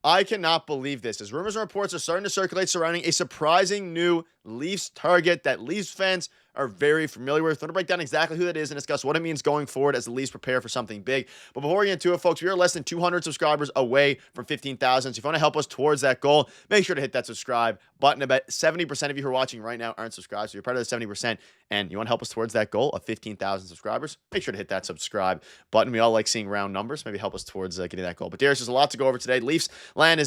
I cannot believe this, as rumors and reports are starting to circulate surrounding a surprising new Leafs target that Leafs fans are very familiar with. I'm going to break down exactly who that is and discuss what it means going forward as the Leafs prepare for something big. But before we get into it, folks, we are less than 200 subscribers away from 15,000. So if you want to help us towards that goal, make sure to hit that subscribe button. About 70% of you who are watching right now aren't subscribed, so you're part of the 70%, and you want to help us towards that goal of 15,000 subscribers, make sure to hit that subscribe button. We all like seeing round numbers. Maybe help us towards getting that goal. But Darius, there's a lot to go over today. Leafs land news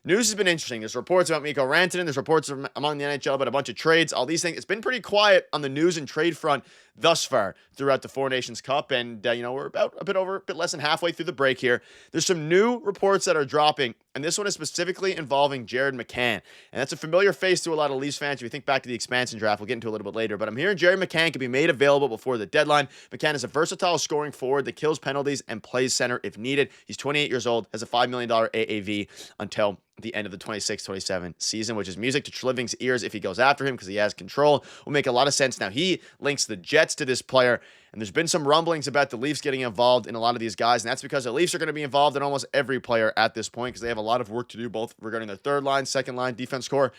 has been interesting. There's reports about Mikko Rantanen. There's reports among the NHL about a bunch of trades, all these things. It's been pretty quiet on the news and trade front thus far throughout the Four Nations Cup. And, we're about a bit less than halfway through the break here. There's some new reports that are dropping, and this one is specifically involving Jared McCann. And that's a familiar face to a lot of Leafs fans. If you think back to the expansion draft, we'll get into a little bit later. But I'm hearing Jared McCann can be made available before the deadline. McCann is a versatile scoring forward that kills penalties and plays center if needed. He's 28 years old, has a $5 million AAV until the end of the 26-27 season, which is music to Treliving's ears if he goes after him because he has control. Will make a lot of sense. Now, he links the Jets to this player, and there's been some rumblings about the Leafs getting involved in a lot of these guys, and that's because the Leafs are going to be involved in almost every player at this point because they have a lot of work to do, both regarding their third line, second line, defense core.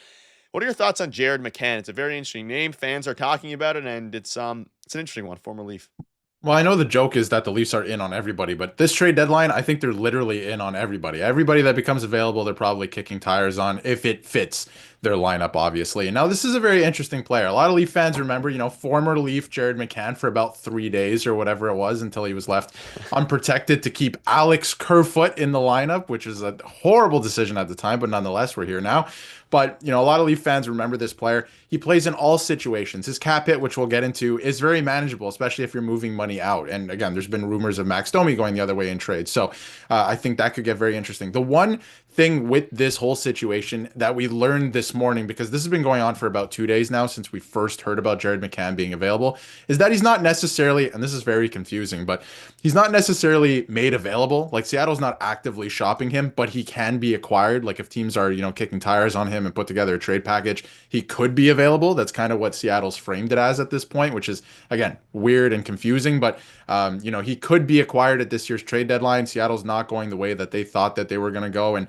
What are your thoughts on Jared McCann? It's a very interesting name. Fans are talking about it, and it's an interesting one, former Leaf. Well, I know the joke is that the Leafs are in on everybody, but this trade deadline, I think they're literally in on everybody. Everybody that becomes available, they're probably kicking tires on if it fits their lineup, obviously. And now this is a very interesting player. A lot of Leaf fans remember, former Leaf Jared McCann for about 3 days or whatever it was until he was left unprotected to keep Alex Kerfoot in the lineup, which is a horrible decision at the time, but nonetheless, we're here now. But, a lot of Leaf fans remember this player. He plays in all situations. His cap hit, which we'll get into, is very manageable, especially if you're moving money out. And again, there's been rumors of Max Domi going the other way in trade. So I think that could get very interesting. The one thing with this whole situation that we learned this morning, because this has been going on for about 2 days now since we first heard about Jared McCann being available, is that he's not necessarily, and this is very confusing, but he's not necessarily made available. Like, Seattle's not actively shopping him, but he can be acquired. Like, if teams are, kicking tires on him and put together a trade package, he could be available. That's kind of what Seattle's framed it as at this point, which is, again, weird and confusing, but he could be acquired at this year's trade deadline. Seattle's not going the way that they thought that they were going to go. And,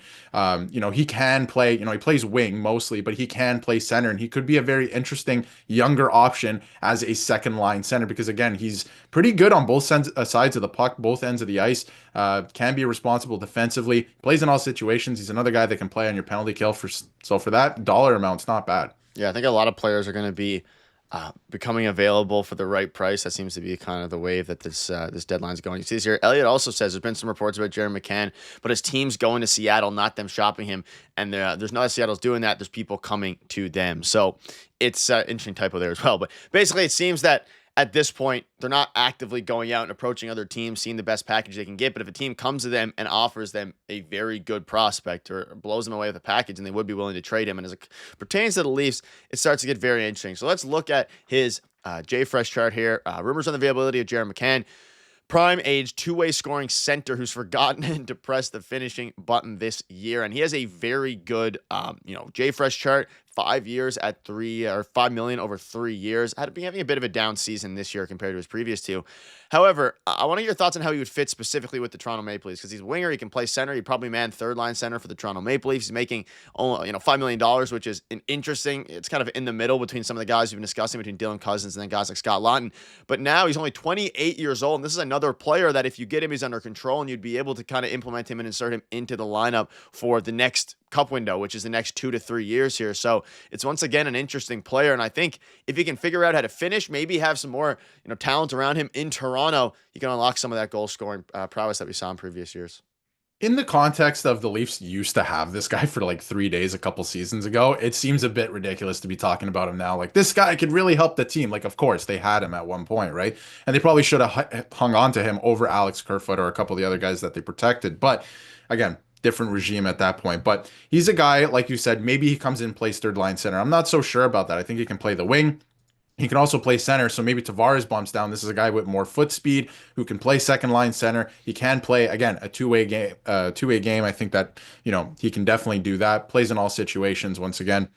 he can play, he plays wing mostly, but he can play center. And he could be a very interesting younger option as a second line center because, again, he's pretty good on both sides of the puck, both ends of the ice, can be responsible defensively, plays in all situations. He's another guy that can play on your penalty kill. So for that dollar amount, it's not bad. Yeah, I think a lot of players are going to be becoming available for the right price. That seems to be kind of the wave that this deadline is going. You see this here. Elliot also says there's been some reports about Jared McCann, but his team's going to Seattle, not them shopping him. And there's not Seattle's doing that. There's people coming to them. So it's an interesting typo there as well. But basically, it seems that at this point, they're not actively going out and approaching other teams, seeing the best package they can get. But if a team comes to them and offers them a very good prospect or blows them away with a package, and they would be willing to trade him. And as it pertains to the Leafs, it starts to get very interesting. So let's look at his J-Fresh chart here. Rumors on the availability of Jared McCann. Prime age, two-way scoring center who's forgotten to press the finishing button this year. And he has a very good, J-Fresh chart. 5 years at $5 million over 3 years. Had been having a bit of a down season this year compared to his previous two. However, I want to get your thoughts on how he would fit specifically with the Toronto Maple Leafs because he's a winger. He can play center. He probably man third line center for the Toronto Maple Leafs. He's making $5 million, which is interesting. It's kind of in the middle between some of the guys we've been discussing between Dylan Cousins and then guys like Scott Laughton. But now he's only 28 years old, and this is another player that if you get him, he's under control, and you'd be able to kind of implement him and insert him into the lineup for the next cup window, which is the next 2 to 3 years here. So it's once again an interesting player. And I think if he can figure out how to finish, maybe have some more, talent around him in Toronto, he can unlock some of that goal scoring prowess that we saw in previous years. In the context of the Leafs used to have this guy for like 3 days a couple seasons ago, it seems a bit ridiculous to be talking about him now. Like, this guy could really help the team. Like, of course, they had him at one point, right? And they probably should have hung on to him over Alex Kerfoot or a couple of the other guys that they protected. But again, different regime at that point. But he's a guy, like you said, maybe he comes in, plays third line center. I'm not so sure about that. I think he can play the wing. He can also play center, so maybe Tavares bumps down. This is a guy with more foot speed who can play second line center. He can play, again, a two-way game. I think that, he can definitely do that. Plays in all situations once again.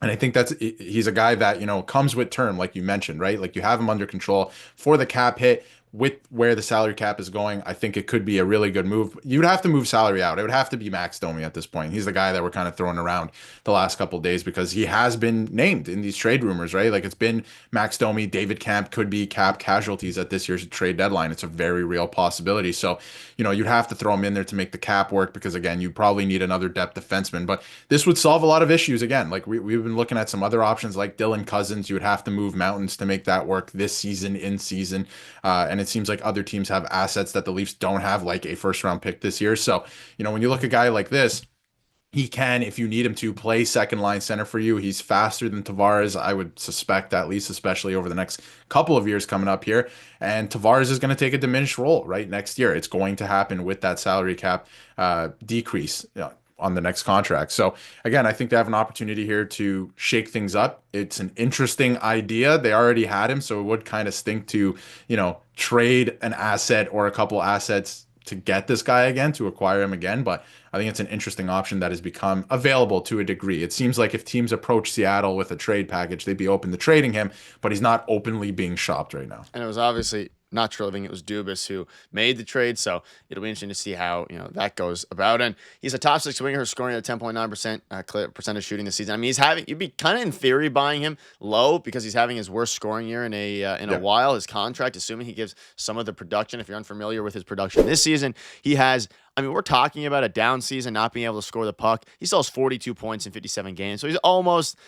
And I think he's a guy that, comes with term, like you mentioned, right? Like, you have him under control for the cap hit. with where the salary cap is going, I think it could be a really good move. You'd have to move salary out. It would have to be Max Domi at this point. He's the guy that we're kind of throwing around the last couple of days because he has been named in these trade rumors, right? Like it's been Max Domi, David Camp could be cap casualties at this year's trade deadline. It's a very real possibility. So, you'd have to throw him in there to make the cap work because again, you probably need another depth defenseman. But this would solve a lot of issues again. Like we've been looking at some other options like Dylan Cousins. You would have to move mountains to make that work this season in season. And it seems like other teams have assets that the Leafs don't have, like a first round pick this year. So, when you look at a guy like this, he can, if you need him to, play second line center for you. He's faster than Tavares, I would suspect, at least, especially over the next couple of years coming up here. And Tavares is going to take a diminished role, right, next year. It's going to happen with that salary cap decrease on the next contract. So again, I think they have an opportunity here to shake things up. It's an interesting idea. They already had him, so it would kind of stink to, trade an asset or a couple assets to get this guy again, to acquire him again. But I think it's an interesting option that has become available to a degree. It seems like if teams approach Seattle with a trade package, they'd be open to trading him, but he's not openly being shopped right now. And it was obviously not Trillving, it was Dubas who made the trade. So it'll be interesting to see how that goes about. And he's a top six winger scoring at 10.9% percentage shooting this season. I mean, you'd be kind of in theory buying him low because he's having his worst scoring year in a while. His contract, assuming he gives some of the production. If you're unfamiliar with his production this season, he has. I mean, we're talking about a down season, not being able to score the puck. He still has 42 points in 57 games. So he's almost,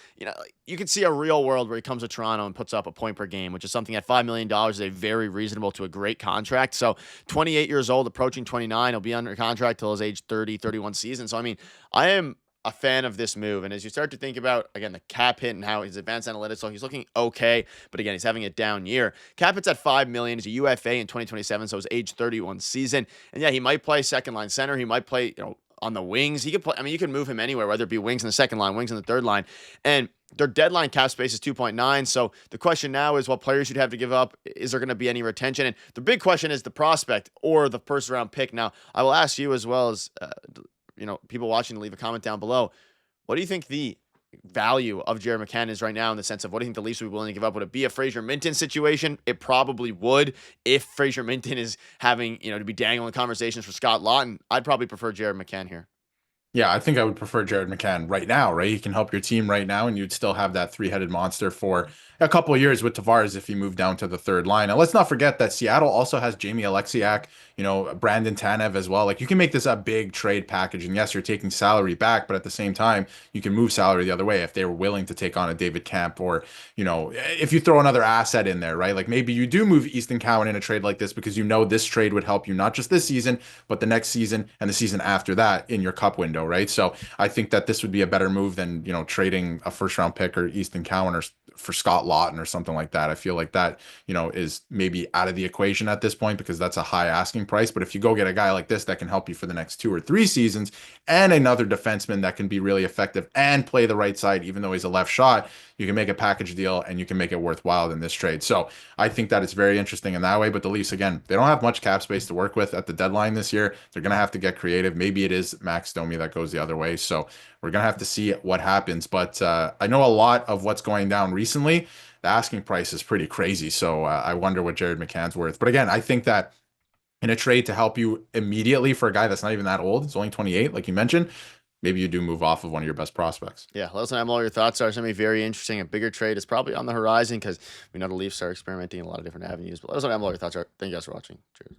you can see a real world where he comes to Toronto and puts up a point per game, which is something at $5 million is a very reasonable to a great contract. So 28 years old, approaching 29, he'll be under contract till his age 30, 31 season. So, I mean, I am a fan of this move. And as you start to think about, again, the cap hit and how his advanced analytics, so he's looking okay, but again, he's having a down year. Cap hit's at $5 million. He's a UFA in 2027, so his age 31 season. And yeah, he might play second line center. He might play, on the wings. He could play, I mean, you can move him anywhere, whether it be wings in the second line, wings in the third line. And their deadline cap space is 2.9. So the question now is what players you'd have to give up. Is there going to be any retention? And the big question is the prospect or the first round pick. Now, I will ask you as well as, people watching to leave a comment down below. What do you think the value of Jared McCann is right now in the sense of what do you think the Leafs would be willing to give up? Would it be a Fraser Minton situation? It probably would. If Fraser Minton is having, to be dangling conversations for Scott Laughton, I'd probably prefer Jared McCann here. Yeah, I think I would prefer Jared McCann right now, right? He can help your team right now, and you'd still have that three-headed monster for a couple of years with Tavares if he moved down to the third line. And let's not forget that Seattle also has Jamie Alexiak, Brandon Tanev as well. Like you can make this a big trade package. And yes, you're taking salary back, but at the same time, you can move salary the other way if they were willing to take on a David Camp or, if you throw another asset in there, right? Like maybe you do move Easton Cowan in a trade like this because this trade would help you not just this season, but the next season and the season after that in your cup window, right? So I think that this would be a better move than, trading a first round pick or Easton Cowan or for Scott Laughton or something like that. I feel like that, is maybe out of the equation at this point because that's a high asking price. But if you go get a guy like this that can help you for the next 2 or 3 seasons and another defenseman that can be really effective and play the right side, even though he's a left shot, you can make a package deal and you can make it worthwhile in this trade. So I think that it's very interesting in that way. But the Leafs, again, they don't have much cap space to work with at the deadline this year. They're going to have to get creative. Maybe it is Max Domi that goes the other way. So we're going to have to see what happens. But I know a lot of what's going down recently. The asking price is pretty crazy. So I wonder what Jared McCann's worth. But again, I think that in a trade to help you immediately for a guy that's not even that old, it's only 28, like you mentioned, maybe you do move off of one of your best prospects. Yeah, let us know all your thoughts are. Something very interesting. A bigger trade is probably on the horizon because we know the Leafs are experimenting in a lot of different avenues. But let us know all your thoughts are. Thank you guys for watching. Cheers.